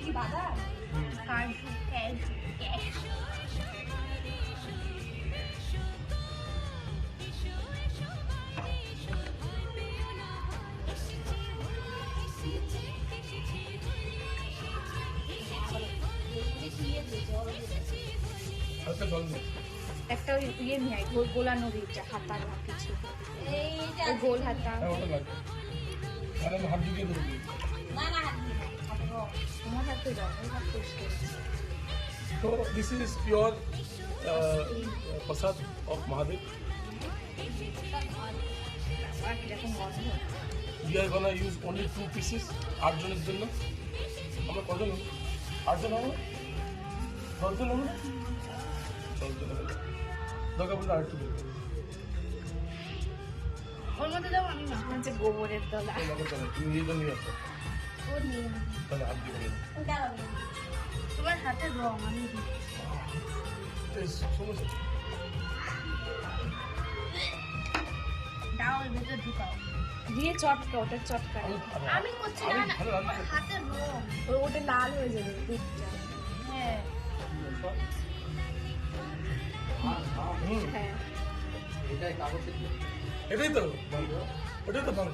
কি বাদাম? কাজু ক্যাশু ক্যাশু হালকা জল নেই। একটা ওই ইয়ে নিয়ে আয়, গোলা নদীর চা হাতা না কিছু এইটা ওই গোল হাতা হ্যাঁ ওটা লাগবে। আর আমি হাত ঢুকিয়ে দেবো। না না হাত দিয়ে না, হাতে রং। তোমার হাতে রং ওই হাত পরিষ্কার So this is pure prasad of Mahadev. আর কিরকম গন্ধ We are gonna use only 2 pieces. 8 জনের জন্য। আমরা কজন? 8 জন হবে? 10 জন হবে? 10 জন হবে। দরকার পড়লে আরেকটু দেবো। ওর মধ্যে দাও আমি মাখা যে গোবরের দলা এই লাগবে তাহলে, তুমি নিয়ে নিয়ে আসো। ও নিয়ে নাও। তাহলে হাত দিয়ে করে দাঁড়াবে। তোমার হাতে রং আমি দিই সমস্যা দাও এর ভেতরে ঢুকাও দিয়ে চটকা ওটা চটকা আমি করছি না না, ভালো রান্না আমার করতে। হাতের রং। ওটা লাল হয়ে যাবে দুধটা হ্যাঁ হুম হ্যাঁ এটাই তো ওটাই তো ভালো